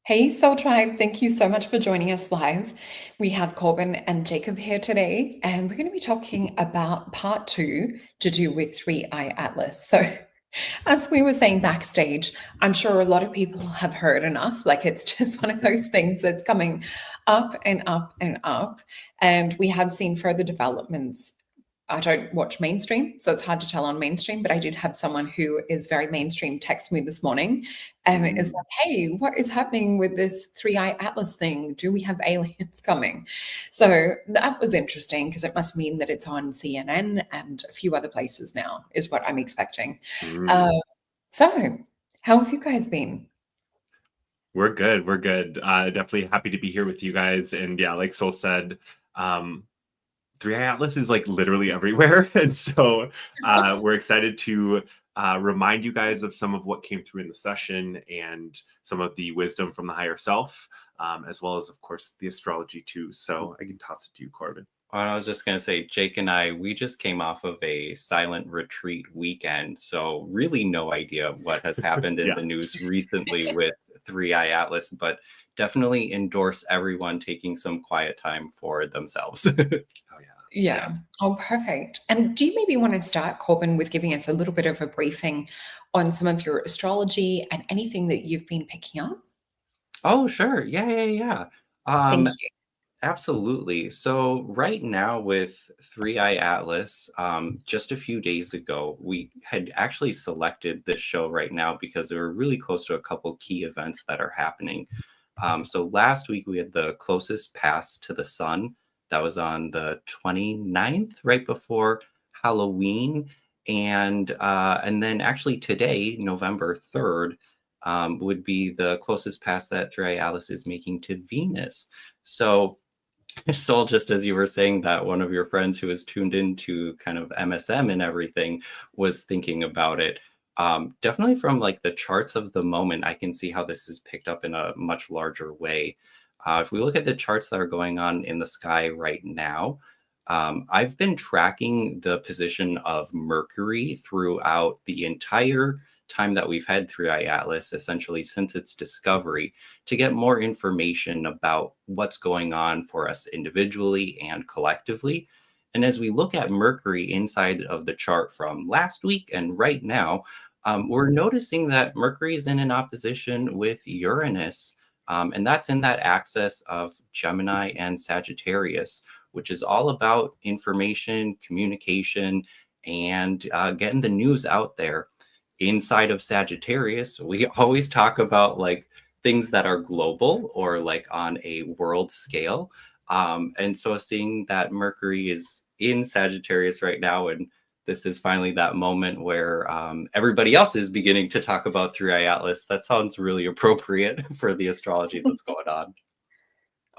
Hey, Soul Tribe, thank you so much for joining us live. We have Corbin and Jacob here today, and we're going to be talking about part two to do with 3IAtlas. So, as we were saying backstage, I'm sure a lot of people have heard enough. Like, it's just one of those things that's coming up and up and up. And we have seen further developments. I don't watch mainstream, so it's hard to tell on mainstream, but I did have someone who is very mainstream text me this morning and is like, hey, what is happening with this 3IAtlas thing? Do we have aliens coming? So that was interesting because it must mean that it's on CNN and a few other places now, is what I'm expecting. Uh, so, how have you guys been? We're good. We're good. Definitely happy to be here with you guys. And yeah, like Soul said, um, 3i Atlas is like literally everywhere. And so we're excited to remind you guys of some of what came through in the session and some of the wisdom from the higher self, as well as, of course, the astrology too. So I can toss it to you, Corbin. Well, I was just going to say, Jake and I, we just came off of a silent retreat weekend. So, really, no idea what has happened in Yeah. the news recently with 3i Atlas, but definitely endorse everyone taking some quiet time for themselves. Oh, yeah. Yeah. Oh, perfect. And do you maybe want to start, Corbin, with giving us a little bit of a briefing on some of your astrology and anything that you've been picking up? Oh, sure. Yeah. Thank Um, you. Absolutely. So right now with 3i Atlas, just a few days ago, we had actually selected this show right now because they were really close to a couple key events that are happening. So last week we had the closest pass to the sun. That was on the 29th, right before Halloween. And then actually today, November 3rd, would be the closest pass that 3i Atlas is making to Venus. So Soul, just as you were saying that, one of your friends who was tuned into kind of MSM and everything was thinking about it. Definitely from like the charts of the moment, I can see how this is picked up in a much larger way. If we look at the charts that are going on in the sky right now, I've been tracking the position of Mercury throughout the entire time that we've had 3i Atlas, essentially since its discovery, to get more information about what's going on for us individually and collectively. And as we look at Mercury inside of the chart from last week and right now, we're noticing that Mercury is in an opposition with Uranus. And that's in that axis of Gemini and Sagittarius, which is all about information, communication, and getting the news out there. Inside of Sagittarius, we always talk about like things that are global or like on a world scale. And so seeing that Mercury is in Sagittarius right now, and this is finally that moment where everybody else is beginning to talk about 3i Atlas, that sounds really appropriate for the astrology that's going on.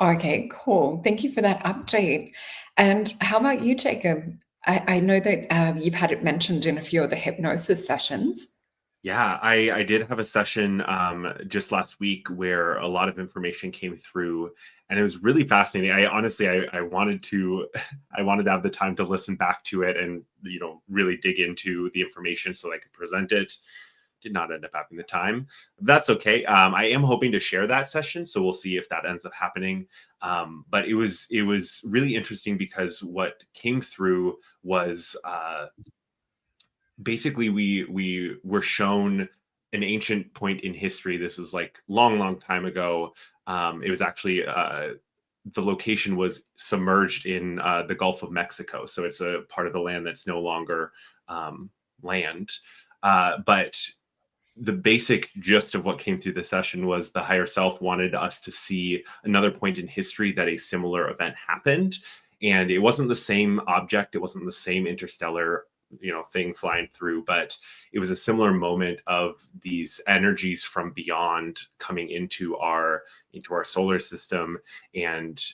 Okay, cool. Thank you for that update. And how about you, Jacob? I know that you've had it mentioned in a few of the hypnosis sessions. Yeah, I did have a session just last week where a lot of information came through, and it was really fascinating. I honestly, I wanted to, I wanted to have the time to listen back to it and really dig into the information so that I could present it. Did not end up having the time. That's okay. I am hoping to share that session, so we'll see if that ends up happening. But it was really interesting because what came through was basically we were shown an ancient point in history. This was like long time ago. It was actually the location was submerged in the Gulf of Mexico, so it's a part of the land that's no longer land. But the basic gist of what came through the session was the higher self wanted us to see another point in history that a similar event happened, and it wasn't the same object, it wasn't the same interstellar thing flying through, but it was a similar moment of these energies from beyond coming into our solar system, and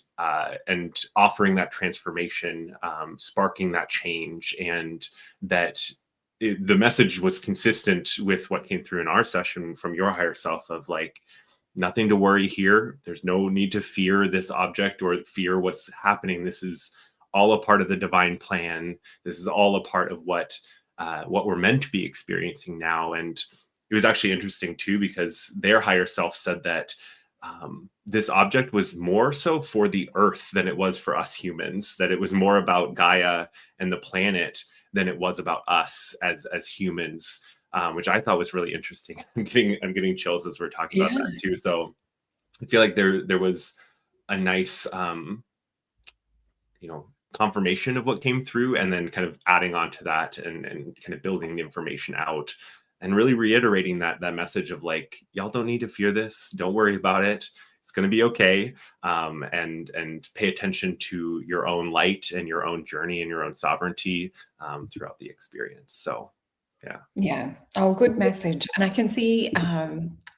offering that transformation, sparking that change. And that the message was consistent with what came through in our session from your higher self, of like, nothing to worry here. There's no need to fear this object or fear what's happening. This is all a part of the divine plan. This is all a part of what we're meant to be experiencing now. And it was actually interesting too, because their higher self said that this object was more so for the Earth than it was for us humans, that it was more about Gaia and the planet than it was about us as humans, which I thought was really interesting. I'm getting chills as we're talking about that too. So I feel like there was a nice, confirmation of what came through, and then kind of adding on to that and kind of building the information out and really reiterating that message of like, y'all don't need to fear this. Don't worry about it. It's going to be okay. And pay attention to your own light and your own journey and your own sovereignty throughout the experience. So, yeah. Yeah. Oh, good message. And I can see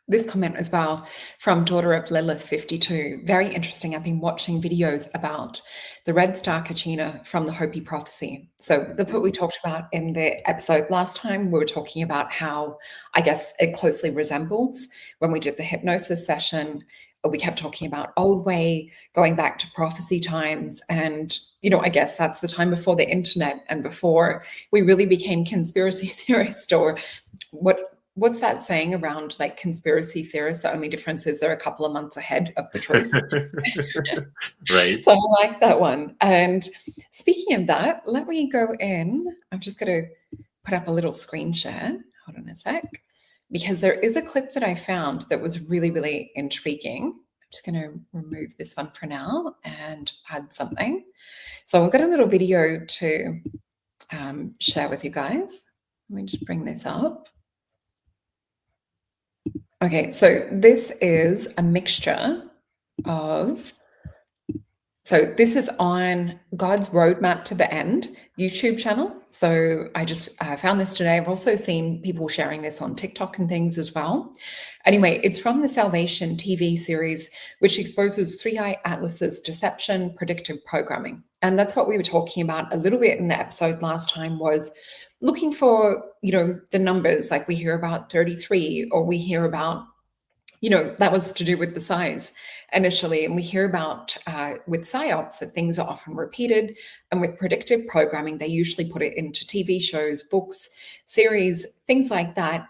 this comment as well from Daughter of Lilith 52. Very interesting. I've been watching videos about the Red Star Kachina from the Hopi prophecy. So that's what we talked about in the episode last time. We were talking about how, I guess, it closely resembles when we did the hypnosis session. We kept talking about old way, going back to prophecy times. And, I guess that's the time before the internet and before we really became conspiracy theorists, or what's that saying around like conspiracy theorists? The only difference is they're a couple of months ahead of the truth. Right. So I like that one. And speaking of that, let me go in. I'm just going to put up a little screen share. Hold on a sec. Because there is a clip that I found that was really, really intriguing. I'm just going to remove this one for now and add something. So I've got a little video to share with you guys. Let me just bring this up. Okay, so this is a mixture of, so this is on God's Roadmap to the End YouTube channel. So I just found this today. I've also seen people sharing this on TikTok and things as well. Anyway, it's from the Salvation TV series, which exposes 3IAtlas's deception, predictive programming. And that's what we were talking about a little bit in the episode last time, was looking for, the numbers, like we hear about 33, or we hear about, that was to do with the size initially. And we hear about with psyops that things are often repeated. And with predictive programming, they usually put it into TV shows, books, series, things like that,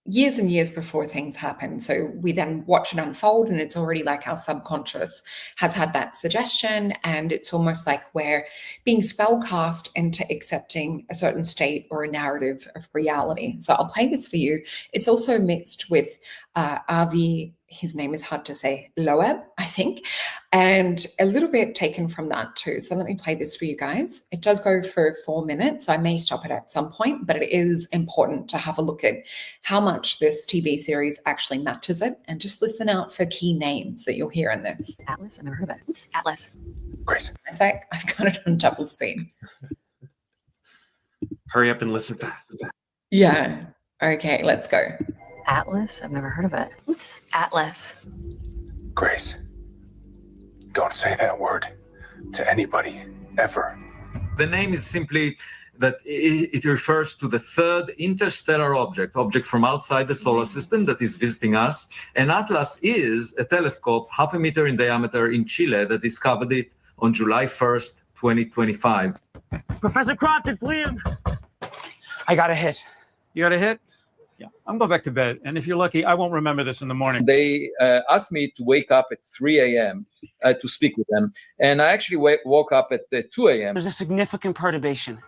years and years before things happen. So we then watch it unfold, and it's already like our subconscious has had that suggestion. And it's almost like we're being spellcast into accepting a certain state or a narrative of reality. So I'll play this for you. It's also mixed with Avi, his name is hard to say, Loeb, I think, and a little bit taken from that too. So let me play this for you guys. It does go for 4 minutes. So I may stop it at some point, but it is important to have a look at how much this TV series actually matches it, and just listen out for key names that you'll hear in this. Atlas, I've never heard of it. Atlas. Great. I've got it on double speed. Hurry up and listen fast. Yeah. Okay, let's go. Atlas, I've never heard of it. What's Atlas? Grace, don't say that word to anybody, ever. The name is simply that it refers to the third interstellar object from outside the solar system that is visiting us. And Atlas is a telescope 0.5 meter in diameter in Chile that discovered it on July 1st, 2025. Professor Crompton, please. I got a hit. You got a hit? Yeah, I'm going back to bed. And if you're lucky, I won't remember this in the morning. They asked me to wake up at 3 a.m. To speak with them. And I actually woke up at 2 a.m. There's a significant perturbation.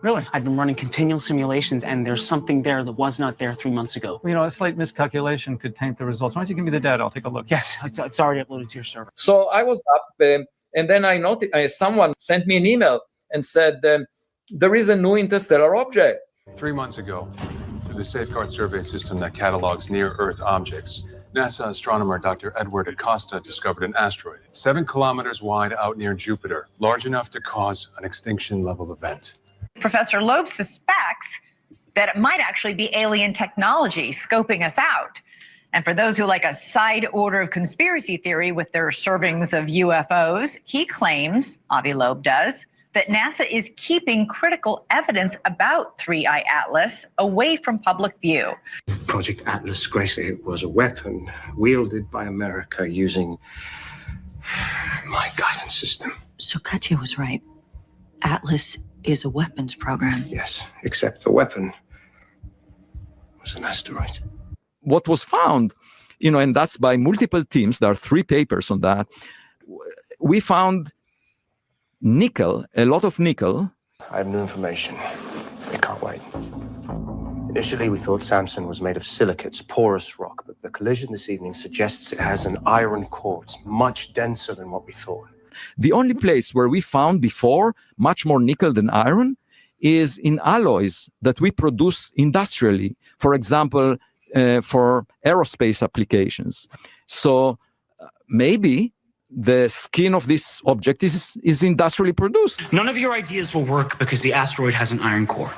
Really? I've been running continual simulations, and there's something there that was not there 3 months ago. Well, a slight miscalculation could taint the results. Why don't you give me the data? I'll take a look. Yes, it's already uploaded to your server. So I was up, and then I noticed someone sent me an email and said, there is a new interstellar object. 3 months ago, through the Safeguard Survey System that catalogs near-Earth objects, NASA astronomer Dr. Edward Acosta discovered an asteroid 7 kilometers wide out near Jupiter, large enough to cause an extinction-level event. Professor Loeb suspects that it might actually be alien technology scoping us out. And for those who like a side order of conspiracy theory with their servings of UFOs, he claims, Avi Loeb does, that NASA is keeping critical evidence about 3IAtlas away from public view. Project Atlas, Grace, it was a weapon wielded by America using my guidance system. So Katya was right. Atlas is a weapons program. Yes, except the weapon was an asteroid. What was found and that's by multiple teams. There are 3 papers on that. We found nickel, a lot of nickel. I have new information. I can't wait. Initially, we thought Samson was made of silicates, porous rock, but the collision this evening suggests it has an iron core. It's much denser than what we thought. The only place where we found before much more nickel than iron is in alloys that we produce industrially, for example, for aerospace applications. So maybe the skin of this object is industrially produced. None of your ideas will work because the asteroid has an iron core.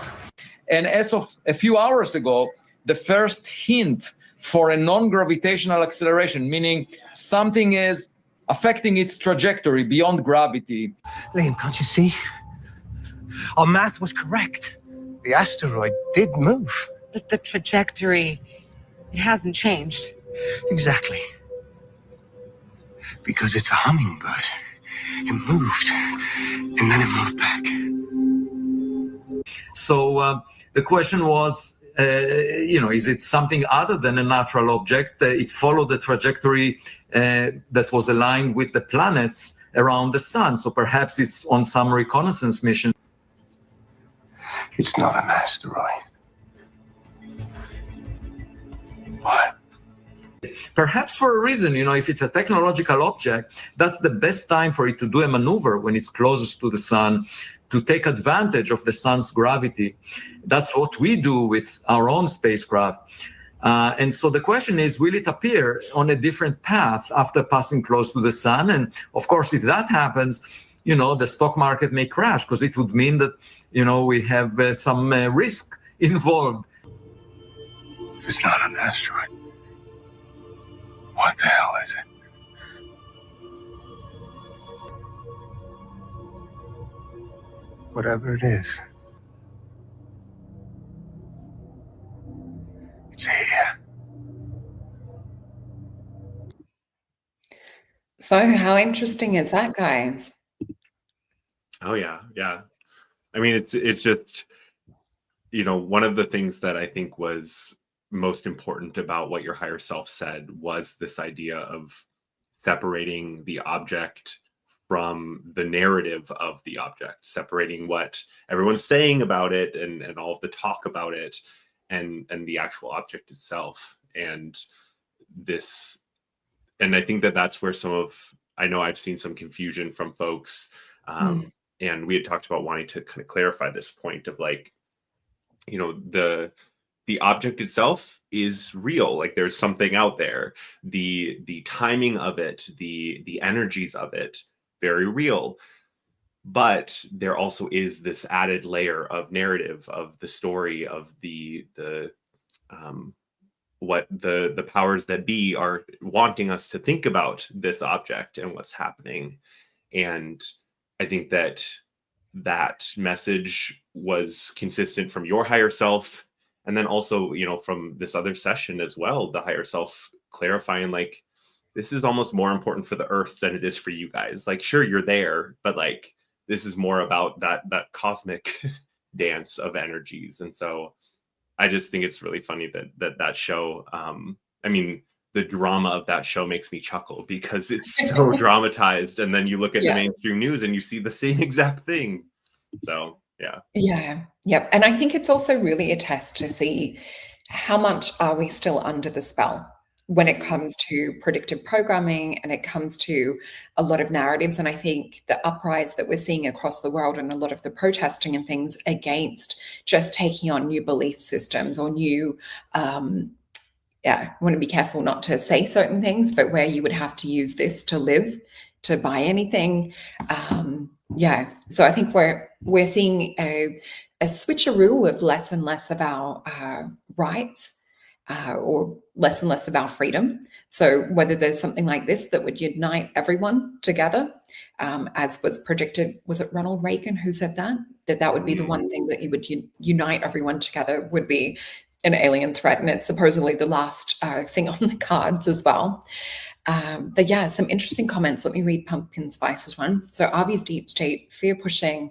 And as of a few hours ago, the first hint for a non-gravitational acceleration, meaning something is affecting its trajectory beyond gravity. Liam, can't you see? Our math was correct. The asteroid did move. But the trajectory, it hasn't changed. Exactly. Because it's a hummingbird. It moved, and then it moved back. So the question was, is it something other than a natural object? It followed the trajectory that was aligned with the planets around the sun. So perhaps it's on some reconnaissance mission. It's not an asteroid. What? Perhaps for a reason, if it's a technological object, that's the best time for it to do a maneuver when it's closest to the sun, to take advantage of the sun's gravity. That's what we do with our own spacecraft. And so the question is, will it appear on a different path after passing close to the sun? And of course, if that happens, the stock market may crash, because it would mean that, we have some risk involved. If it's not an asteroid, what the hell is it? Whatever it is, it's here. So how interesting is that, guys? Oh yeah. I mean, it's just, one of the things that I think was most important about what your higher self said was this idea of separating the object from the narrative of the object, separating what everyone's saying about it and all of the talk about it and the actual object itself. And I think that's where I know I've seen some confusion from folks. And we had talked about wanting to kind of clarify this point of the object itself is real. Like there's something out there. The timing of it, the energies of it, very real. But there also is this added layer of narrative, of the story, of what the powers that be are wanting us to think about this object and what's happening. And I think that message was consistent from your higher self. And then also, from this other session as well, the higher self clarifying, this is almost more important for the earth than it is for you guys. Sure, you're there, but this is more about that cosmic dance of energies. And so I just think it's really funny that show, the drama of that show makes me chuckle because it's so dramatized. And then you look at the mainstream news and you see the same exact thing. So, yeah. Yeah. Yep. And I think it's also really a test to see how much are we still under the spell when it comes to predictive programming and it comes to a lot of narratives. And I think the uprise that we're seeing across the world and a lot of the protesting and things against just taking on new belief systems or new, I want to be careful not to say certain things, but where you would have to use this to live, to buy anything. So I think we're seeing a switcheroo of less and less of our rights or less and less of our freedom. So whether there's something like this that would unite everyone together, as was predicted, was it Ronald Reagan who said that would be the one thing that you would unite everyone together would be an alien threat, and it's supposedly the last thing on the cards as well. But yeah, some interesting comments. Let me read Pumpkin Spice's one. So Avi's deep state, pushing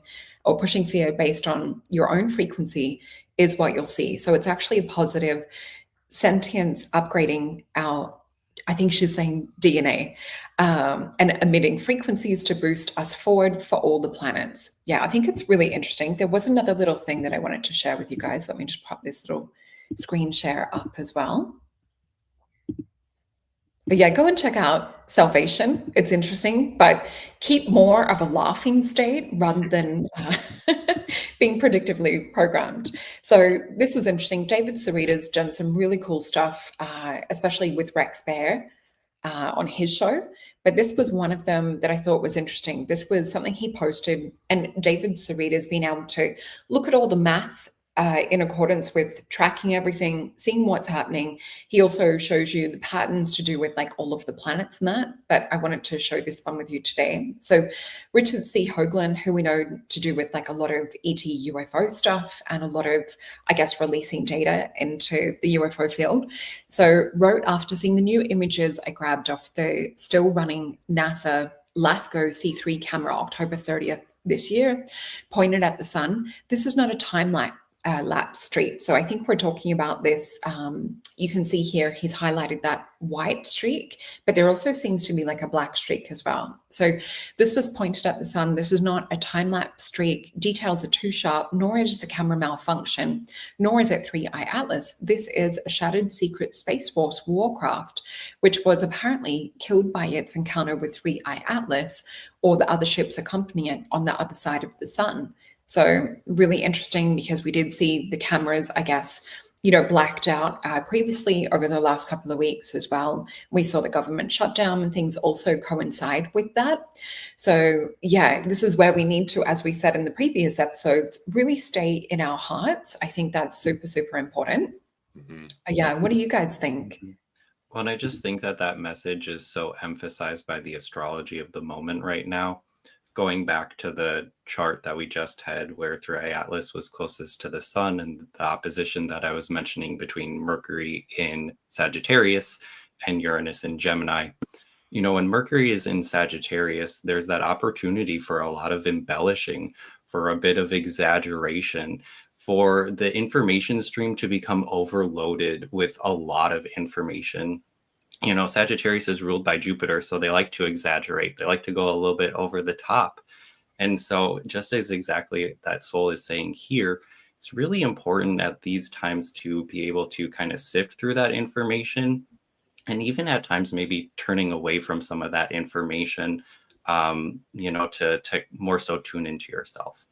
fear based on your own frequency is what you'll see. So it's actually a positive sentience upgrading our I think she's saying DNA, and emitting frequencies to boost us forward for all the planets. Yeah, I think it's really interesting. There was another little thing that I wanted to share with you guys. Let me just pop this little screen share up as well. But yeah, go and check out Salvation. It's interesting, but keep more of a laughing state rather than being predictively programmed. So this is interesting. David Sarita's done some really cool stuff, especially with Rex Bear on his show. But this was one of them that I thought was interesting. This was something he posted, and David Sarita's been able to look at all the math in accordance with tracking everything, seeing what's happening. He also shows you the patterns to do with like all of the planets and that, but I wanted to show this one with you today. So Richard C. Hoagland, who we know to do with like a lot of ET UFO stuff and a lot of, I guess, releasing data into the UFO field. So wrote, after seeing the new images I grabbed off the still running NASA LASCO C3 camera October 30th this year, pointed at the sun. This is not a time lapse streak. So I think we're talking about this. You can see here, he's highlighted that white streak, but there also seems to be like a black streak as well. So this was pointed at the sun. This is not a time-lapse streak. Details are too sharp, nor is it a camera malfunction, nor is it 3IAtlas. This is a shattered secret Space Force warcraft, which was apparently killed by its encounter with 3IAtlas or the other ships accompanying it on the other side of the sun. So really interesting, because we did see the cameras, I guess, blacked out previously over the last couple of weeks as well. We saw the government shutdown and things also coincide with that. So yeah, this is where we need to, as we said in the previous episodes, really stay in our hearts. I think that's super, super important. Mm-hmm. Yeah, what do you guys think? Well, and I just think that message is so emphasized by the astrology of the moment right now. Going back to the chart that we just had, where 3IAtlas was closest to the sun, and the opposition that I was mentioning between Mercury in Sagittarius and Uranus in Gemini. When Mercury is in Sagittarius, there's that opportunity for a lot of embellishing, for a bit of exaggeration, for the information stream to become overloaded with a lot of information. Sagittarius is ruled by Jupiter, so they like to exaggerate. They like to go a little bit over the top. And so just as exactly that soul is saying here, it's really important at these times to be able to kind of sift through that information, and even at times maybe turning away from some of that information, to more so tune into yourself.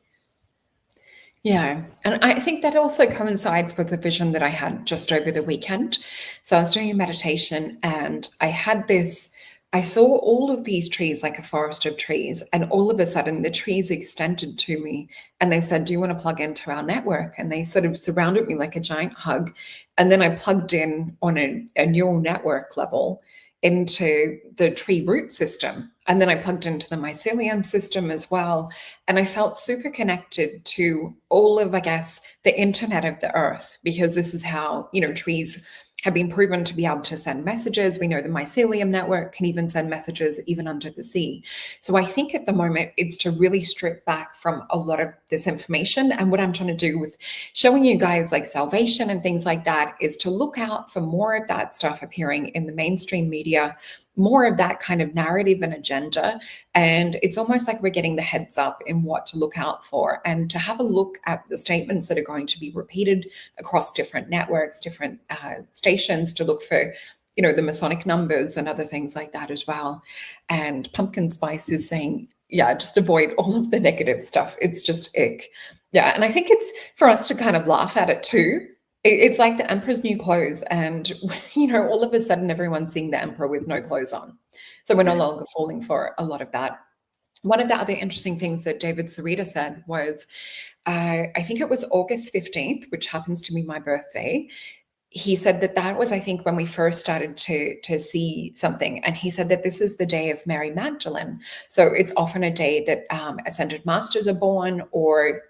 Yeah, and I think that also coincides with the vision that I had just over the weekend. So I was doing a meditation and I saw all of these trees, like a forest of trees, and all of a sudden the trees extended to me and they said, "Do you want to plug into our network?" And they sort of surrounded me like a giant hug. And then I plugged in on a neural network level into the tree root system. And then I plugged into the mycelium system as well. And I felt super connected to all of, I guess, the internet of the earth, because this is how, trees have been proven to be able to send messages. We know the mycelium network can even send messages even under the sea. So I think at the moment it's to really strip back from a lot of this information. And what I'm trying to do with showing you guys like Salvation and things like that is to look out for more of that stuff appearing in the mainstream media, more of that kind of narrative and agenda. And it's almost like we're getting the heads up in what to look out for, and to have a look at the statements that are going to be repeated across different networks, different stations, to look for, the Masonic numbers and other things like that as well. And Pumpkin Spice is saying, yeah, just avoid all of the negative stuff. It's just ick. Yeah. And I think it's for us to kind of laugh at it too. It's like the emperor's new clothes, and all of a sudden everyone's seeing the emperor with no clothes on. So we're no longer falling for a lot of that. One of the other interesting things that David Sarita said was, I think it was August 15th, which happens to be my birthday. He said that was, I think, when we first started to see something. And he said that this is the day of Mary Magdalene. So it's often a day that ascended masters are born, or,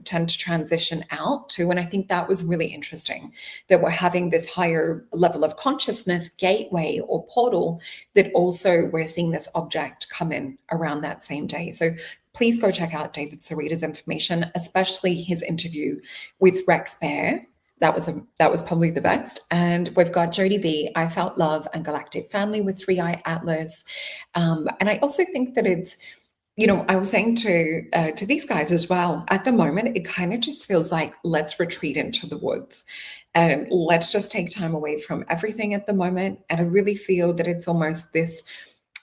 tend to transition out to. And I think that was really interesting, that we're having this higher level of consciousness gateway or portal, that also we're seeing this object come in around that same day. So please go check out David Sarita's information, especially his interview with Rex Bear. that was probably the best. And we've got Jody B, I Felt Love and Galactic Family with 3IAtlas. And I also think that it's, you know, I was saying to these guys as well, at the moment, it kind of just feels like let's retreat into the woods and let's just take time away from everything at the moment. And I really feel that it's almost this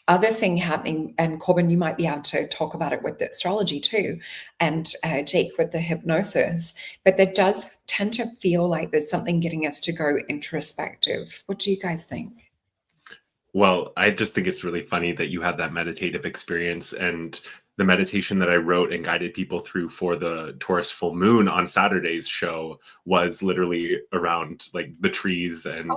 other thing happening, and Corbin, you might be able to talk about it with the astrology too, and Jake with the hypnosis, but that does tend to feel like there's something getting us to go introspective. What do you guys think? Well, I just think it's really funny that you had that meditative experience, and the meditation that I wrote and guided people through for the Taurus full moon on Saturday's show was literally around like the trees and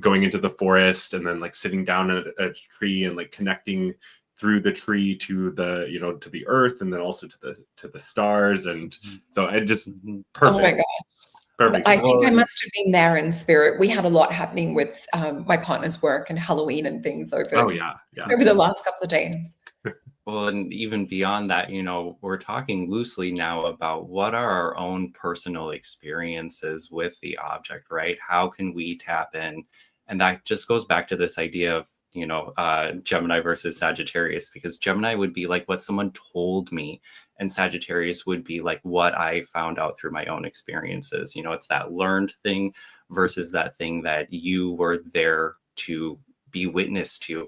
going into the forest, and then like sitting down at a tree and like connecting through the tree to the, you know, to the earth, and then also to the stars. And so I just perfect. Oh my God. Perfect. I think I must have been there in spirit. We had a lot happening with my partner's work and Halloween and things over over the last couple of days. Well, and even beyond that, you know, we're talking loosely now about what are our own personal experiences with the object, right? How can we tap in? And that just goes back to this idea of, you know, Gemini versus Sagittarius, because Gemini would be like what someone told me, and Sagittarius would be like what I found out through my own experiences. You know, it's that learned thing versus that thing that you were there to be witness to.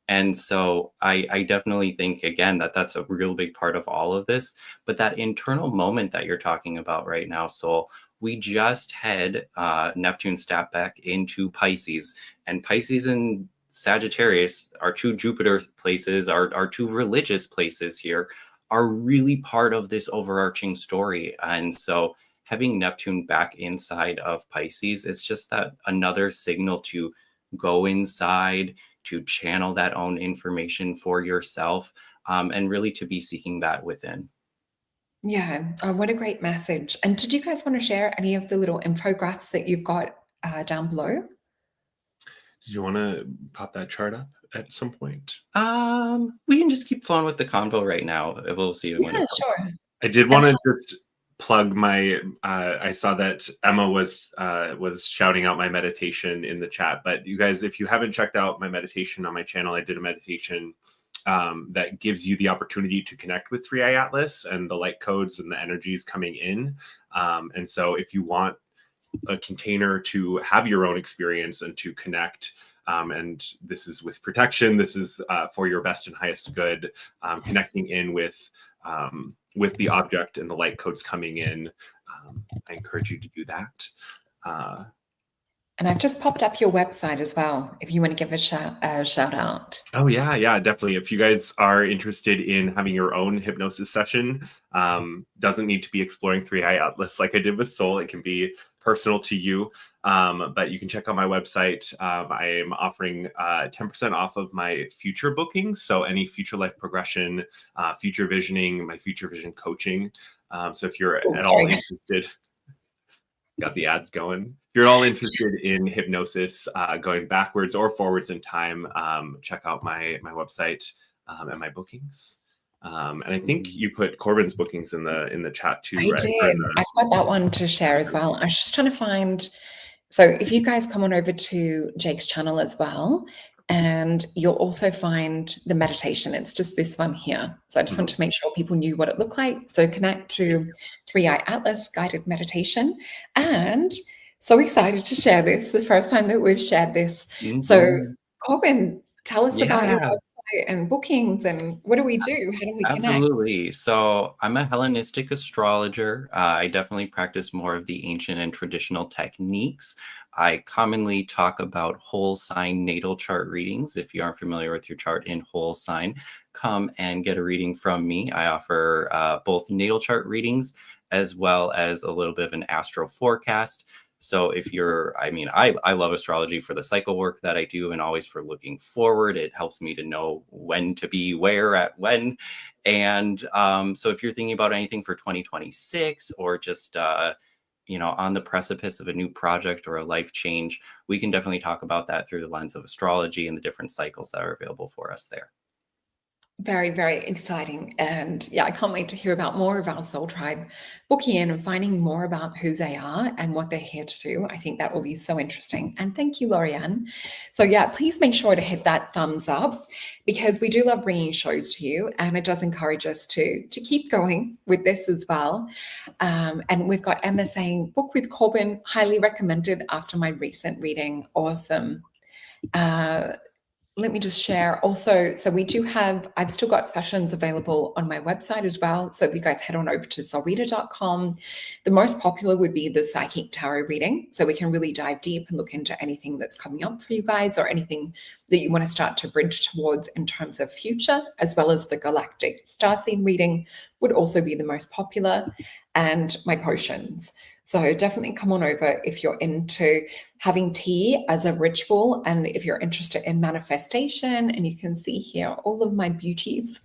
And so I definitely think, again, that that's a real big part of all of this. But that internal moment that you're talking about right now, Sol, we just had Neptune step back into Pisces, and Pisces and Sagittarius, our two Jupiter places, our two religious places here, are really part of this overarching story. And so having Neptune back inside of Pisces, it's just that another signal to go inside, to channel that own information for yourself, and really to be seeking that within. Yeah, what a great message. And did you guys want to share any of the little infographics that you've got down below? Did you want to pop that chart up at some point? We can just keep flowing with the convo right now. We'll see. Yeah, sure. I did want to just plug my I saw that Emma was shouting out my meditation in the chat, but you guys, if you haven't checked out my meditation on my channel, I did a meditation that gives you the opportunity to connect with 3IAtlas and the light codes and the energies coming in. And so if you want a container to have your own experience and to connect, and this is with protection, this is for your best and highest good, connecting in with the object and the light codes coming in. I encourage you to do that. And I've just popped up your website as well, if you want to give a shout out. Oh yeah, definitely. If you guys are interested in having your own hypnosis session, doesn't need to be exploring 3IAtlas like I did with Sol. It can be personal to you, but you can check out my website. I am offering 10% off of my future bookings, so any future life progression, future visioning, my future vision coaching. So if you're at all interested, got the ads going. If you're all interested in hypnosis, going backwards or forwards in time, check out my website and my bookings. And I think you put Corbin's bookings in the chat too, right? I did. I've got that one to share as well. I was just trying to find. So if you guys come on over to Jake's channel as well, and you'll also find the meditation. It's just this one here. So I just wanted to make sure people knew what it looked like. So connect to 3IAtlas guided meditation. And so excited to share this. The first time that we've shared this. So Corbin, tell us about your website and bookings, and what do we do? How do we connect? Absolutely. So I'm a Hellenistic astrologer. I definitely practice more of the ancient and traditional techniques. I commonly talk about whole sign natal chart readings. If you aren't familiar with your chart in whole sign, come and get a reading from me. I offer both natal chart readings as well as a little bit of an astro forecast. So if you're, I love astrology for the cycle work that I do and always for looking forward. It helps me to know when to be where at when. And so if you're thinking about anything for 2026 or just, on the precipice of a new project or a life change, we can definitely talk about that through the lens of astrology and the different cycles that are available for us there. Very, very exciting. And yeah, I can't wait to hear about more of our soul tribe booking in and finding more about who they are and what they're here to do. I think that will be so interesting. And thank you, Lorianne. So yeah, please make sure to hit that thumbs up because we do love bringing shows to you. And it does encourage us to keep going with this as well. And we've got Emma saying, book with Corbin, highly recommended after my recent reading. Awesome. Let me just share also, so we do have, I've still got sessions available on my website as well. So if you guys head on over to solreta.com, the most popular would be the psychic tarot reading. So we can really dive deep and look into anything that's coming up for you guys or anything that you want to start to bridge towards in terms of future, as well as the galactic starseed reading would also be the most popular, and my potions. So definitely come on over if you're into having tea as a ritual and if you're interested in manifestation. And you can see here all of my beauties,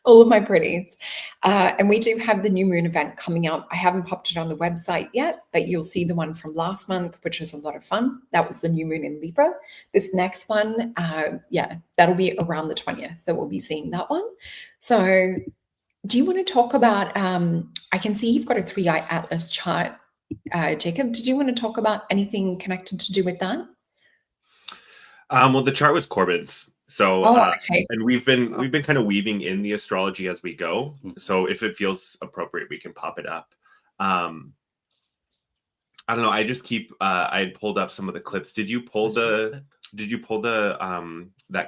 all of my pretties. And we do have the new moon event coming up. I haven't popped it on the website yet, but you'll see the one from last month, which was a lot of fun. That was the new moon in Libra. This next one, yeah, that'll be around the 20th. So we'll be seeing that one. So do you want to talk about, I can see you've got a 3IAtlas chart, Jacob. Did you want to talk about anything connected to do with that? Well, the chart was Corbin's. So, okay. And we've been kind of weaving in the astrology as we go. So if it feels appropriate, we can pop it up. I don't know. I just keep, I had pulled up some of the clips. Did you pull that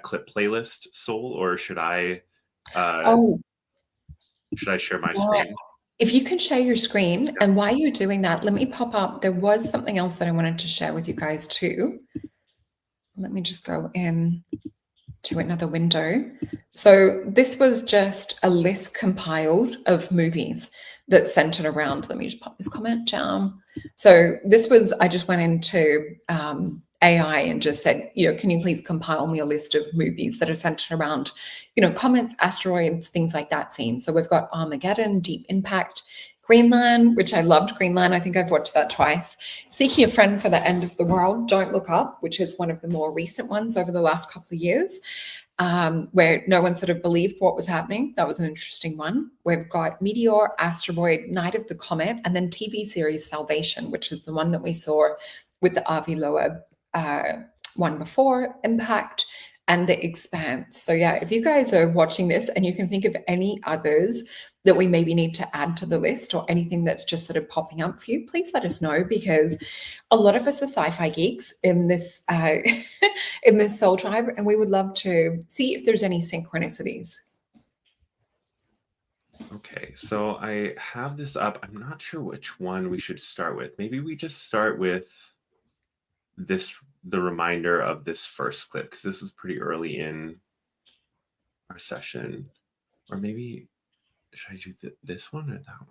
clip playlist, Soul, or should I, should I share my screen? If you can share your screen, and while you're doing that, let me pop up. There was something else that I wanted to share with you guys too. Let me just go in to another window. So this was just a list compiled of movies that centered around, let me just pop this comment down. So this was, I just went into AI and just said, can you please compile me a list of movies that are centered around, comets, asteroids, things like that theme. So we've got Armageddon, Deep Impact, Greenland, which I loved Greenland. I think I've watched that twice. Seeking a Friend for the End of the World, Don't Look Up, which is one of the more recent ones over the last couple of years, where no one sort of believed what was happening. That was an interesting one. We've got Meteor, Asteroid, Night of the Comet, and then TV series Salvation, which is the one that we saw with the Avi Loeb one before, Impact, and The Expanse. So yeah, if you guys are watching this and you can think of any others that we maybe need to add to the list or anything that's just sort of popping up for you, please let us know, because a lot of us are sci-fi geeks in this in this soul tribe, and we would love to see if there's any synchronicities. Okay, so I have this up. I'm not sure which one we should start with. Maybe we just start with the reminder of this first clip, because this is pretty early in our session. Or maybe should I do this one or that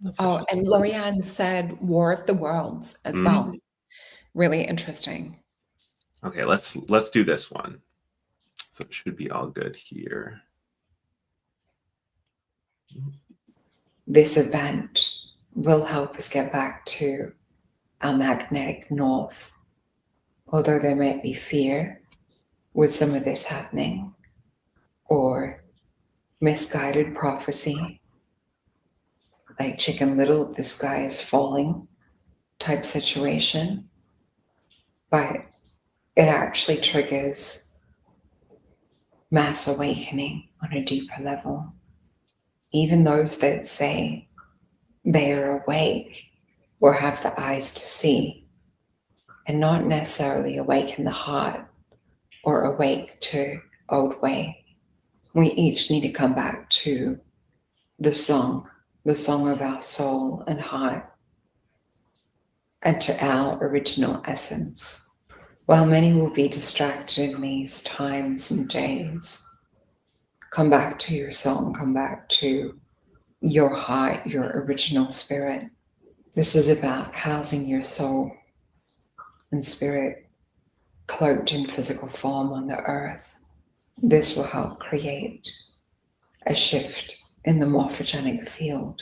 one? Oh, and Lorianne said War of the Worlds as well. Really interesting. Okay, let's do this one. So it should be all good here. This event will help us get back to our magnetic north, although there may be fear with some of this happening, or misguided prophecy, like Chicken Little, the sky is falling type situation, but it actually triggers mass awakening on a deeper level. Even those that say they are awake or have the eyes to see, and not necessarily awake in the heart or awake to old way. We each need to come back to the song of our soul and heart, and to our original essence. While many will be distracted in these times and days, come back to your song, come back to your heart, your original spirit. This is about housing your soul and spirit cloaked in physical form on the earth. This will help create a shift in the morphogenic field,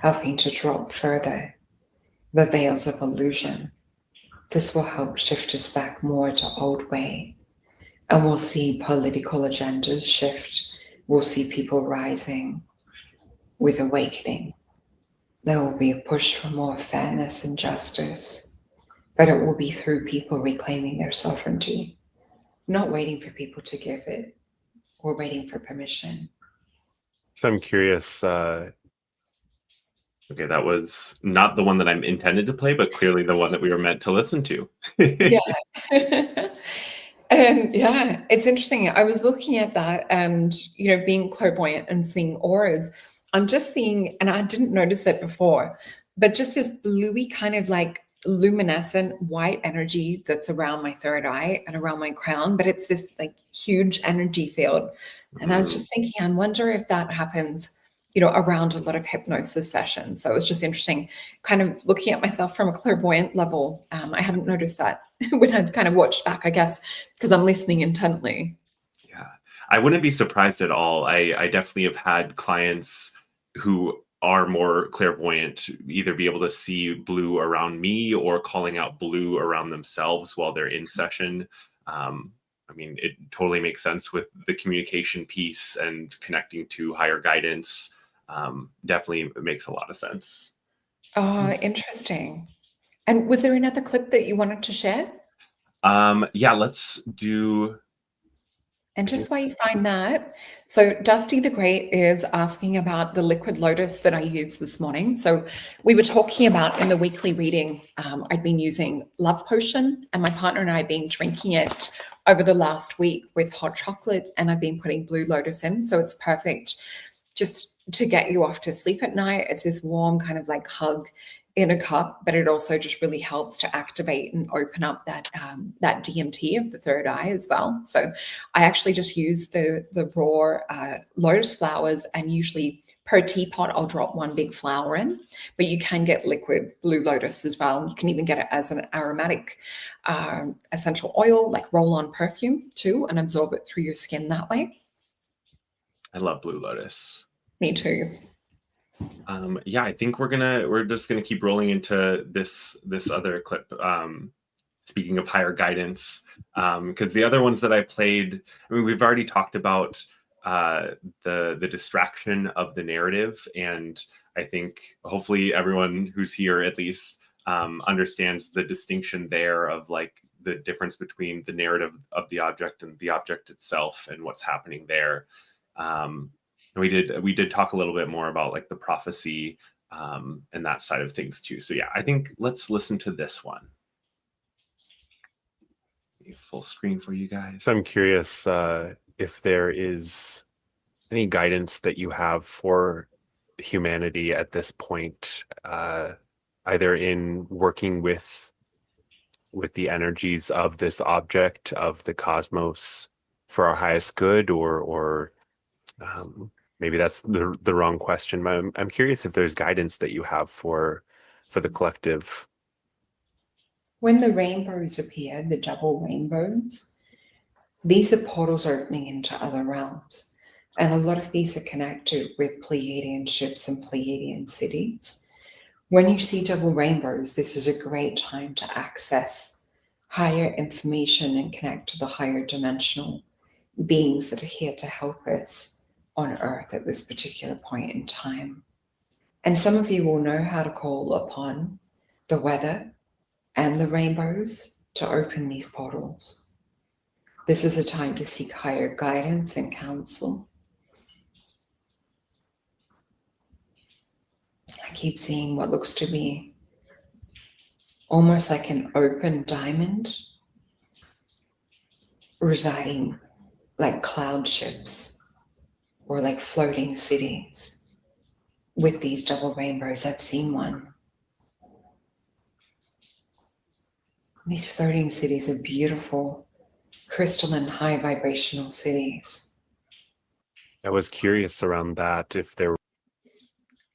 helping to drop further the veils of illusion. This will help shift us back more to old way, And we'll see political agendas shift. We'll see people rising with awakening. There will be a push for more fairness and justice, but it will be through people reclaiming their sovereignty, not waiting for people to give it or waiting for permission. So I'm curious. Okay, that was not the one that I'm intended to play, but clearly the one that we were meant to listen to. Yeah. And yeah, it's interesting. I was looking at that and, being clairvoyant and seeing auras, I'm just seeing, and I didn't notice it before, but just this bluey kind of like luminescent white energy that's around my third eye and around my crown, but it's this like huge energy field. And I was just thinking, I wonder if that happens, around a lot of hypnosis sessions. So it was just interesting, kind of looking at myself from a clairvoyant level. I hadn't noticed that when I'd kind of watched back, I guess, because I'm listening intently. Yeah, I wouldn't be surprised at all. I definitely have had clients who are more clairvoyant either be able to see blue around me or calling out blue around themselves while they're in session. I mean, it totally makes sense with the communication piece and connecting to higher guidance. Definitely makes a lot of sense. Oh, interesting. And was there another clip that you wanted to share? Yeah, let's do. And just while you find that, so Dusty the Great is asking about the liquid lotus that I used this morning. So we were talking about in the weekly reading, I'd been using Love Potion, and my partner and I have been drinking it over the last week with hot chocolate, and I've been putting Blue Lotus in. So it's perfect just to get you off to sleep at night. It's this warm kind of like hug in a cup, but it also just really helps to activate and open up that that DMT of the third eye as well. So I actually just use the raw lotus flowers, and usually per teapot I'll drop one big flower in, but you can get liquid blue lotus as well. You can even get it as an aromatic essential oil, like roll-on perfume too, and absorb it through your skin that way. I love Blue Lotus. Me too. Yeah, I think we're just gonna keep rolling into this other clip. Speaking of higher guidance, because the other ones that I played, I mean, we've already talked about the distraction of the narrative, and I think hopefully everyone who's here at least understands the distinction there of like the difference between the narrative of the object and the object itself and what's happening there. And we did talk a little bit more about like the prophecy and that side of things too. So yeah, I think let's listen to this one. Full screen for you guys. So I'm curious if there is any guidance that you have for humanity at this point, either in working with the energies of this object of the cosmos for our highest good, or maybe that's the wrong question. But I'm curious if there's guidance that you have for the collective. When the rainbows appear, the double rainbows, these are portals opening into other realms. And a lot of these are connected with Pleiadian ships and Pleiadian cities. When you see double rainbows, this is a great time to access higher information and connect to the higher dimensional beings that are here to help us on Earth at this particular point in time. And some of you will know how to call upon the weather and the rainbows to open these portals. This is a time to seek higher guidance and counsel. I keep seeing what looks to be almost like an open diamond residing like cloud ships or like floating cities with these double rainbows. I've seen one. These floating cities are beautiful, crystalline, high vibrational cities. I was curious around that, if there.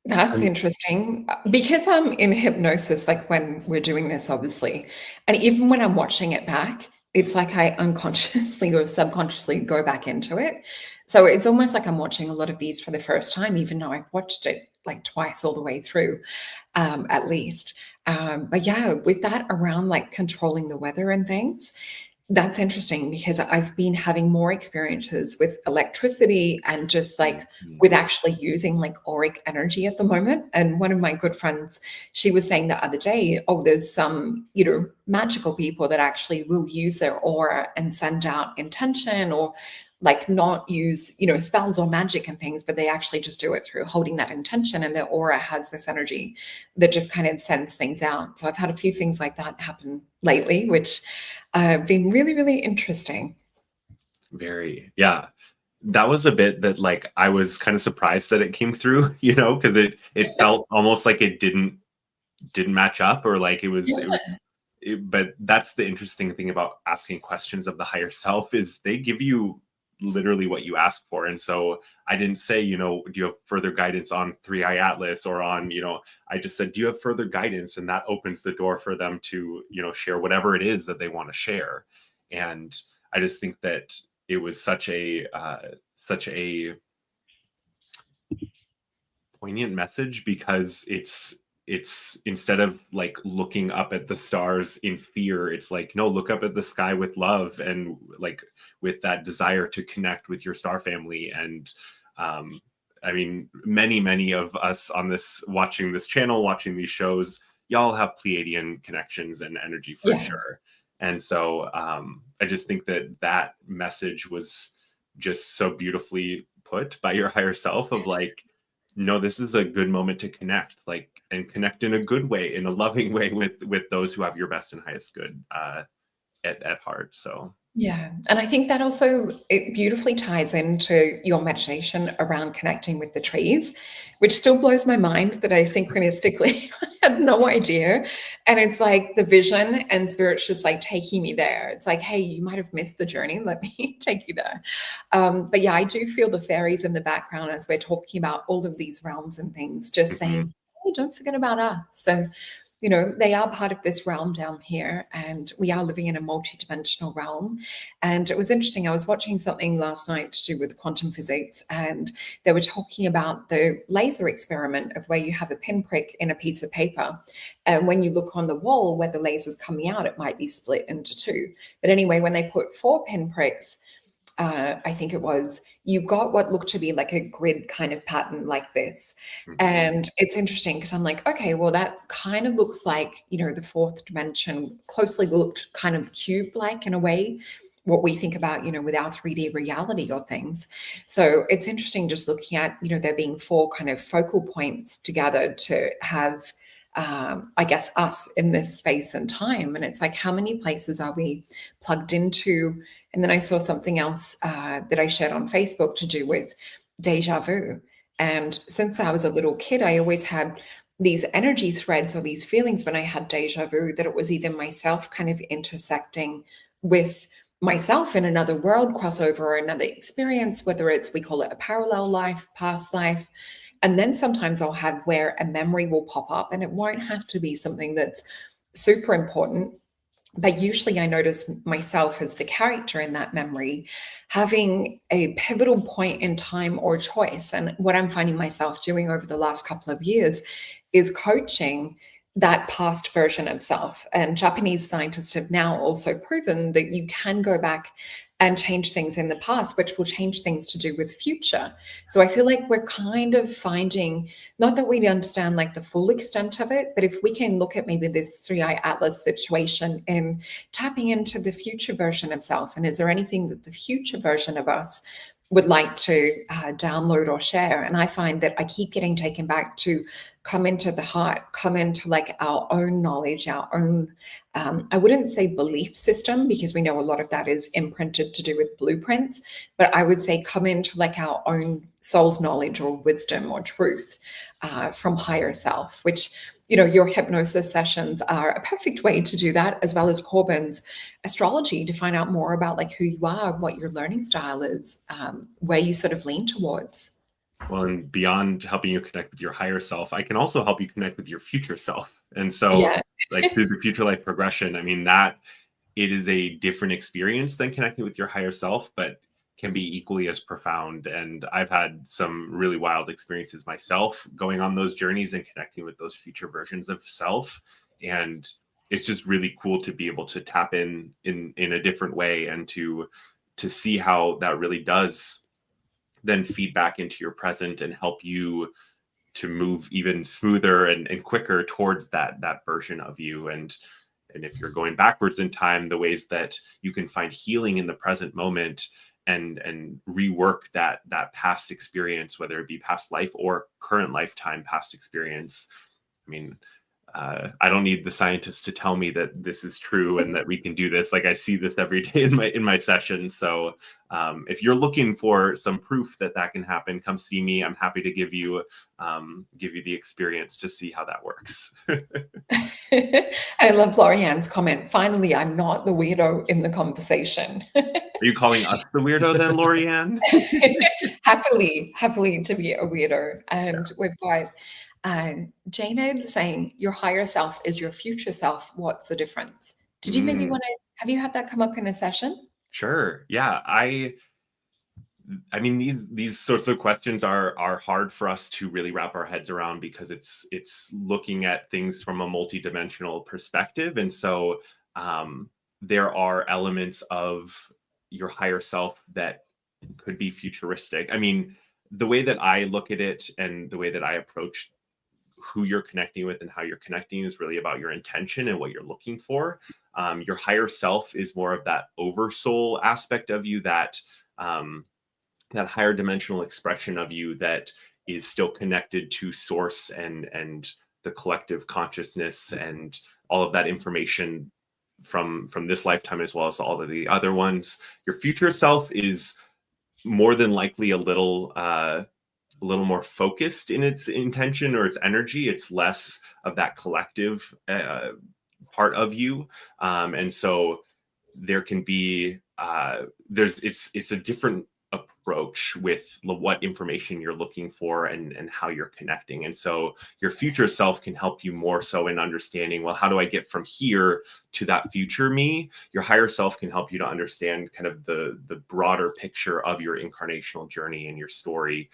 That's interesting, because I'm in hypnosis, like when we're doing this, obviously, and even when I'm watching it back, it's like I unconsciously or subconsciously go back into it. So it's almost like I'm watching a lot of these for the first time, even though I've watched it like twice all the way through, at least. But yeah, with that around like controlling the weather and things, That's interesting because I've been having more experiences with electricity and just like with actually using like auric energy at the moment. And one of my good friends, she was saying the other day, oh, there's some, magical people that actually will use their aura and send out intention or like not use, spells or magic and things, but they actually just do it through holding that intention, and their aura has this energy that just kind of sends things out. So I've had a few things like that happen lately, which been really, really interesting. Very, yeah. That was a bit that like I was kind of surprised that it came through, because it felt almost like it didn't match up, or like but that's the interesting thing about asking questions of the higher self, is they give you literally what you ask for. And so I didn't say, do you have further guidance on 3IAtlas or on, I just said, do you have further guidance? And that opens the door for them to, share whatever it is that they want to share. And I just think that it was such a poignant message, because it's instead of like looking up at the stars in fear, it's like, no, look up at the sky with love and like with that desire to connect with your star family. And I mean, many of us on this, watching this channel, watching these shows, y'all have Pleiadian connections and energy for sure. And so I just think that message was just so beautifully put by your higher self, of like, no, this is a good moment to connect, like, and connect in a good way, in a loving way with those who have your best and highest good at heart. So yeah, and I think that also, it beautifully ties into your meditation around connecting with the trees, which still blows my mind that I synchronistically had no idea. And it's like the vision and spirit's just like taking me there. It's like, hey, you might have missed the journey. Let me take you there. But yeah, I do feel the fairies in the background as we're talking about all of these realms and things, just saying, hey, don't forget about us. So they are part of this realm down here, and we are living in a multidimensional realm. And it was interesting. I was watching something last night to do with quantum physics, and they were talking about the laser experiment of where you have a pinprick in a piece of paper. And when you look on the wall where the laser's coming out, it might be split into two. But anyway, when they put 4 pinpricks, I think it was, you got what looked to be like a grid kind of pattern like this. And it's interesting because I'm like, okay, well, that kind of looks like, the 4th dimension, closely looked kind of cube-like in a way, what we think about, with our 3D reality or things. So it's interesting just looking at, there being 4 kind of focal points together to have, I guess, us in this space and time. And it's like, how many places are we plugged into? And then I saw something else that I shared on Facebook to do with deja vu. And since I was a little kid, I always had these energy threads or these feelings when I had deja vu, that it was either myself kind of intersecting with myself in another world, crossover, or another experience, whether it's, we call it a parallel life, past life. And then sometimes I'll have where a memory will pop up, and it won't have to be something that's super important. But usually I notice myself as the character in that memory having a pivotal point in time or choice. And what I'm finding myself doing over the last couple of years is coaching that past version of self. And Japanese scientists have now also proven that you can go back and change things in the past, which will change things to do with future. So I feel like we're kind of finding, not that we understand like the full extent of it, but if we can look at maybe this 3IAtlas situation and tapping into the future version of self, and is there anything that the future version of us would like to download or share? And I find that I keep getting taken back to come into the heart, come into like our own knowledge, our own, I wouldn't say belief system, because we know a lot of that is imprinted to do with blueprints, but I would say come into like our own soul's knowledge or wisdom or truth from higher self, which, your hypnosis sessions are a perfect way to do that, as well as Corbin's astrology, to find out more about like who you are, what your learning style is, where you sort of lean towards. Well, and beyond helping you connect with your higher self, I can also help you connect with your future self. And so like through the future life progression, I mean, that it is a different experience than connecting with your higher self, but can be equally as profound. And I've had some really wild experiences myself going on those journeys and connecting with those future versions of self. And it's just really cool to be able to tap in a different way, and to see how that really does then feed back into your present and help you to move even smoother and quicker towards that version of you. And if you're going backwards in time, the ways that you can find healing in the present moment and rework that past experience, whether it be past life or current lifetime past experience. I mean, I don't need the scientists to tell me that this is true and that we can do this. Like, I see this every day in my sessions. So if you're looking for some proof that can happen, come see me. I'm happy to give you the experience to see how that works. I love Lorianne's comment. Finally, I'm not the weirdo in the conversation. Are you calling us the weirdo then, Lorianne? happily to be a weirdo. And we've got Janed saying your higher self is your future self. What's the difference? Did you maybe have you had that come up in a session? Sure. Yeah. I mean, these sorts of questions are hard for us to really wrap our heads around, because it's looking at things from a multidimensional perspective. And so there are elements of your higher self that could be futuristic. I mean, the way that I look at it and the way that I approach who you're connecting with and how you're connecting is really about your intention and what you're looking for. Your higher self is more of that oversoul aspect of you, that higher dimensional expression of you that is still connected to source and the collective consciousness and all of that information from this lifetime as well as all of the other ones. Your future self is more than likely a little more focused in its intention or its energy. It's less of that collective part of you, and so there can be it's a different approach with what information you're looking for and how you're connecting. And so your future self can help you more so in understanding, well, how do I get from here to that future me? Your higher self can help you to understand kind of the broader picture of your incarnational journey and your story,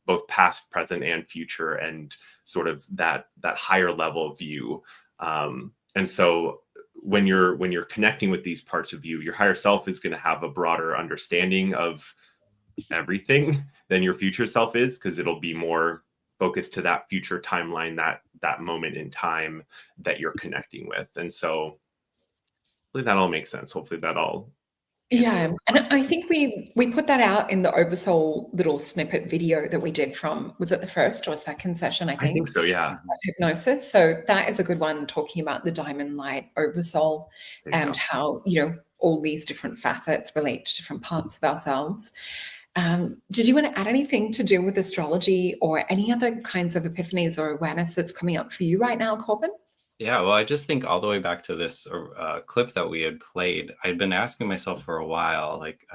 both past, present, and future, and sort of that higher level view. And so when you're connecting with these parts of you, your higher self is going to have a broader understanding of everything than your future self is, because it'll be more focused to that future timeline, that moment in time that you're connecting with. And so hopefully that all makes sense. Hopefully that all. Yeah, and I think we put that out in the Oversoul little snippet video that we did from, was it the first or second session? I think so, yeah. Hypnosis. So that is a good one, talking about the diamond light Oversoul and how, all these different facets relate to different parts of ourselves. Did you want to add anything to do with astrology or any other kinds of epiphanies or awareness that's coming up for you right now, Corbin? Yeah, well, I just think all the way back to this clip that we had played, I'd been asking myself for a while, like,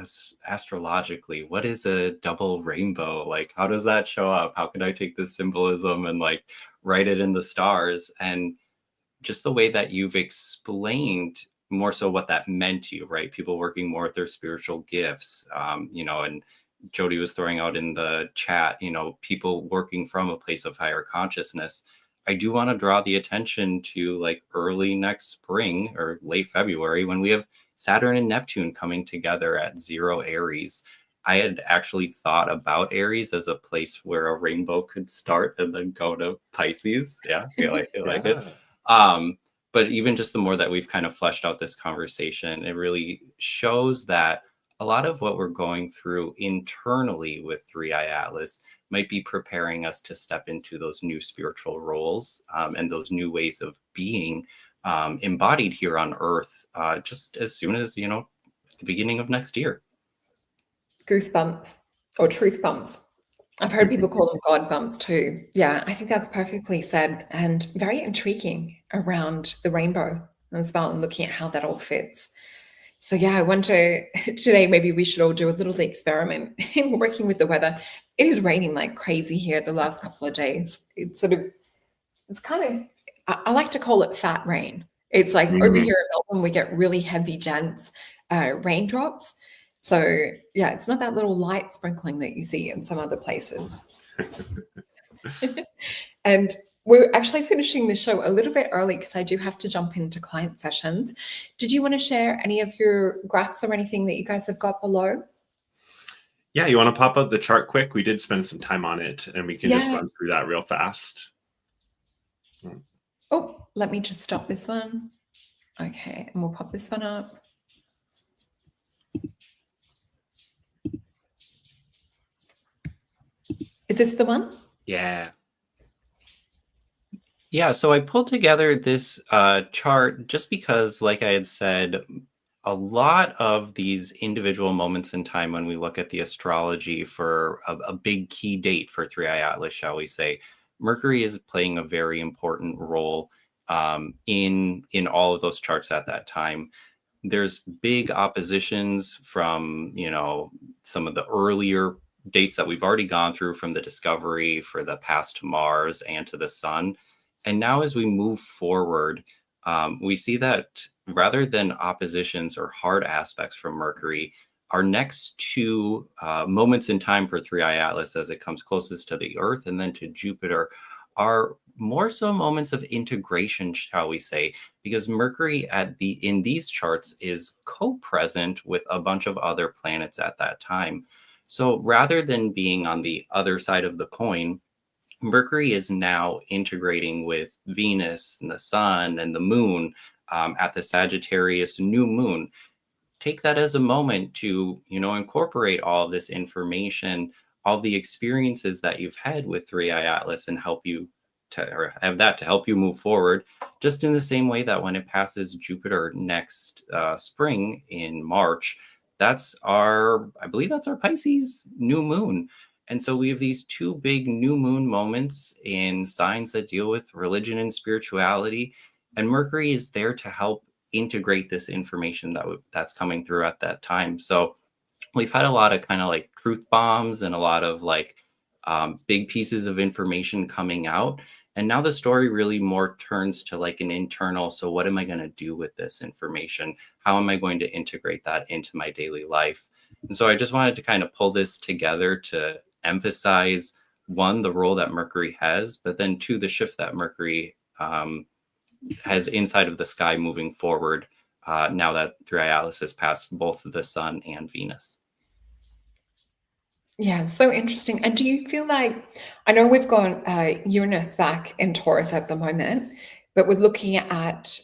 astrologically, what is a double rainbow? Like, how does that show up? How can I take this symbolism and like write it in the stars? And just the way that you've explained more so what that meant to you, right? People working more with their spiritual gifts, and Jody was throwing out in the chat, people working from a place of higher consciousness. I do want to draw the attention to like early next spring or late February, when we have Saturn and Neptune coming together at 0 Aries. I had actually thought about Aries as a place where a rainbow could start and then go to Pisces. Yeah, I like it. But even just the more that we've kind of fleshed out this conversation, it really shows that a lot of what we're going through internally with 3IAtlas might be preparing us to step into those new spiritual roles and those new ways of being embodied here on Earth, just as soon as, at the beginning of next year. Goosebumps or truth bumps. I've heard people call them God bumps too. Yeah, I think that's perfectly said and very intriguing around the rainbow as well, and looking at how that all fits. So yeah, I wonder today maybe we should all do a little experiment in working with the weather. It is raining like crazy here the last couple of days. It's kind of, I like to call it fat rain. It's like over here in Melbourne, we get really heavy, dense raindrops. So yeah, it's not that little light sprinkling that you see in some other places. And we're actually finishing the show a little bit early because I do have to jump into client sessions. Did you want to share any of your graphs or anything that you guys have got below? Yeah, you want to pop up the chart quick? We did spend some time on it, and we can just Yeah. run through that real fast. Oh, let me just stop this one. Okay, and we'll pop this one up. Is this the one? Yeah. Yeah, so I pulled together this chart just because, like I had said, a lot of these individual moments in time when we look at the astrology for a big key date for 3IAtlas, shall we say, Mercury is playing a very important role in all of those charts at that time. There's big oppositions from, you know, some of the earlier dates that we've already gone through, from the discovery for the pass to Mars and to the sun. And now as we move forward, we see that rather than oppositions or hard aspects from Mercury, our next two moments in time for 3IAtlas as it comes closest to the Earth and then to Jupiter are more so moments of integration, shall we say, because Mercury in these charts is co-present with a bunch of other planets at that time. So rather than being on the other side of the coin, Mercury is now integrating with Venus and the Sun and the Moon at the Sagittarius new moon. Take that as a moment to, you know, incorporate all of this information, all the experiences that you've had with 3IAtlas, and help you or have that to help you move forward. Just in the same way that when it passes Jupiter next spring in March, I believe that's our Pisces new moon. And so we have these two big new moon moments in signs that deal with religion and spirituality. And Mercury is there to help integrate this information that's coming through at that time. So we've had a lot of kind of like truth bombs and a lot of like big pieces of information coming out. And now the story really more turns to like an internal, so what am I going to do with this information? How am I going to integrate that into my daily life? And so I just wanted to kind of pull this together to emphasize, one, the role that Mercury has, but then two, the shift that Mercury has inside of the sky moving forward now that 3IAtlas has passed both the Sun and Venus. Yeah, so interesting. And do you feel like, I know we've got Uranus back in Taurus at the moment, but we're looking at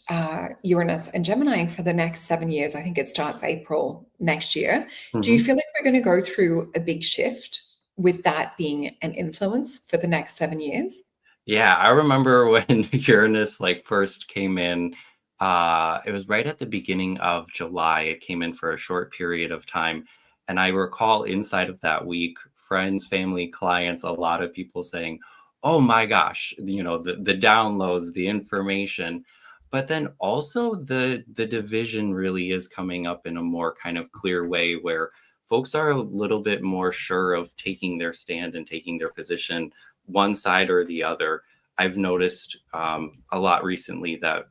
Uranus and Gemini for the next 7 years. I think it starts April next year. Mm-hmm. Do you feel like we're going to go through a big shift with that being an influence for the next 7 years? Yeah, I remember when Uranus like first came in, it was right at the beginning of July. It came in for a short period of time. And I recall inside of that week, friends, family, clients, a lot of people saying, oh my gosh, you know, the downloads, the information. But then also the division really is coming up in a more kind of clear way, where folks are a little bit more sure of taking their stand and taking their position, one side or the other. I've noticed a lot recently that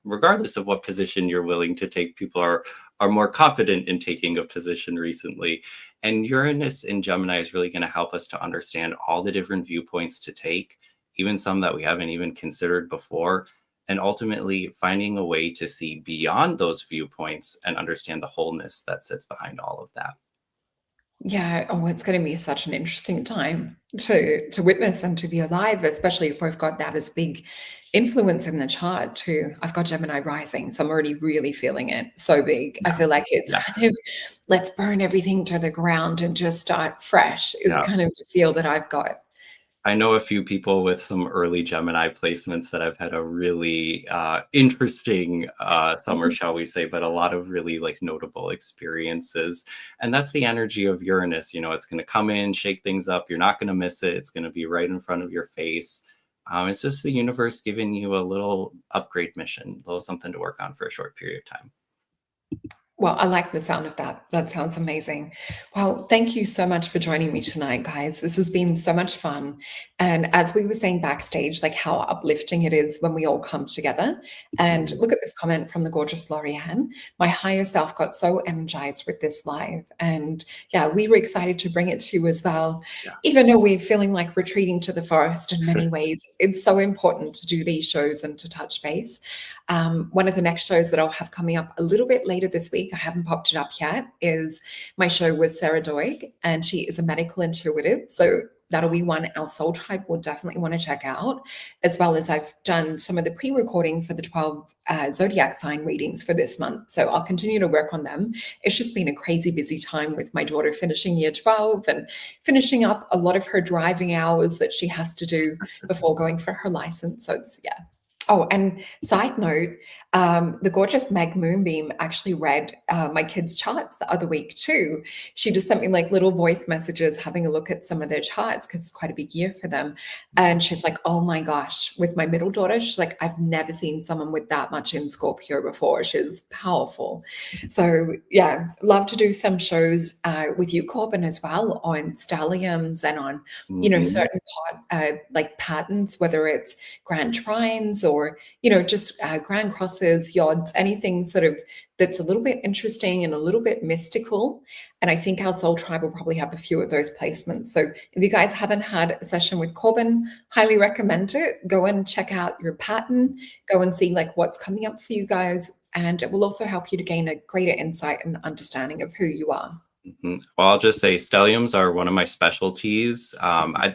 regardless of what position you're willing to take, people are more confident in taking a position recently. And Uranus in Gemini is really going to help us to understand all the different viewpoints to take, even some that we haven't even considered before, and ultimately finding a way to see beyond those viewpoints and understand the wholeness that sits behind all of that. Yeah, oh, it's going to be such an interesting time to witness and to be alive, especially if we've got that as big influence in the chart too. I've got Gemini rising, so I'm already really feeling it so big. I feel like it's kind of, let's burn everything to the ground and just start fresh is kind of the feel that I've got. I know a few people with some early Gemini placements that have had a really interesting summer, shall we say, but a lot of really like notable experiences. And that's the energy of Uranus. You know, it's going to come in, shake things up. You're not going to miss it. It's going to be right in front of your face. It's just the universe giving you a little upgrade mission, a little something to work on for a short period of time. Well, I like the sound of that. That sounds amazing. Well, thank you so much for joining me tonight, guys. This has been so much fun. And as we were saying backstage, like how uplifting it is when we all come together. And look at this comment from the gorgeous Lorianne. My higher self got so energized with this live. And yeah, we were excited to bring it to you as well. Yeah. Even though we're feeling like retreating to the forest in many ways, it's so important to do these shows and to touch base. One of the next shows that I'll have coming up a little bit later this week, I haven't popped it up yet, is my show with Sarah Doig, and she is a medical intuitive. So that'll be one our soul tribe will definitely want to check out, as well as I've done some of the pre-recording for the 12 zodiac sign readings for this month. So I'll continue to work on them. It's just been a crazy busy time with my daughter finishing year 12 and finishing up a lot of her driving hours that she has to do before going for her license. So it's, yeah. Oh, and side note, the gorgeous Meg Moonbeam actually read my kids' charts the other week too. She just sent me like little voice messages having a look at some of their charts because it's quite a big year for them. And she's like, oh my gosh, with my middle daughter, she's like, I've never seen someone with that much in Scorpio before. She's powerful. So yeah, love to do some shows with you, Corbin, as well on stelliums and on, you know, certain like patterns, whether it's grand trines or, you know, just grand crosses, yods, anything sort of that's a little bit interesting and a little bit mystical. And I think our soul tribe will probably have a few of those placements. So if you guys haven't had a session with Corbin, highly recommend it. Go and check out your pattern, go and see like what's coming up for you guys. And it will also help you to gain a greater insight and understanding of who you are. Well, I'll just say stelliums are one of my specialties.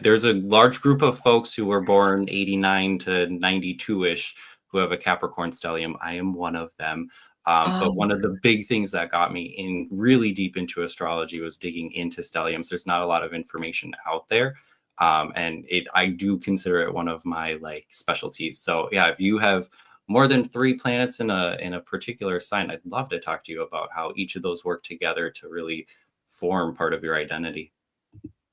There's a large group of folks who were born 89 to 92-ish who have a Capricorn stellium. I am one of them. But one of the big things that got me in really deep into astrology was digging into stelliums. There's not a lot of information out there. And I do consider it one of my like specialties. So yeah, if you have more than 3 planets in a particular sign, I'd love to talk to you about how each of those work together to really form part of your identity.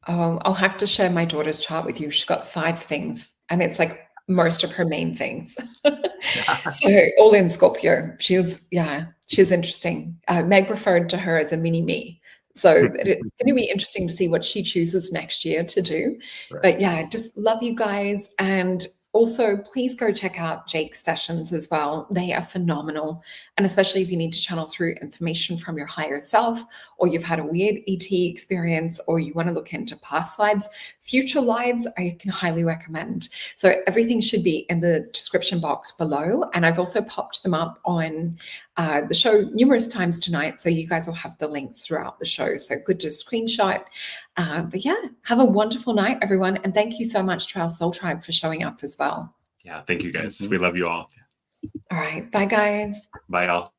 I'll have to share my daughter's chart with you. She's got 5 things, and it's like most of her main things. So all in Scorpio. She's interesting. Meg referred to her as a mini me. So it's going to be interesting to see what she chooses next year to do. Right. But yeah, just love you guys. And also, please go check out Jake's sessions as well. They are phenomenal. And especially if you need to channel through information from your higher self, or you've had a weird ET experience, or you want to look into past lives, future lives, I can highly recommend. So everything should be in the description box below. And I've also popped them up on the show numerous times tonight. So you guys will have the links throughout the show. So good to screenshot. But yeah, have a wonderful night, everyone. And thank you so much to our Soul Tribe for showing up as well. Yeah, thank you guys. We love you all. All right. Bye, guys. Bye, all.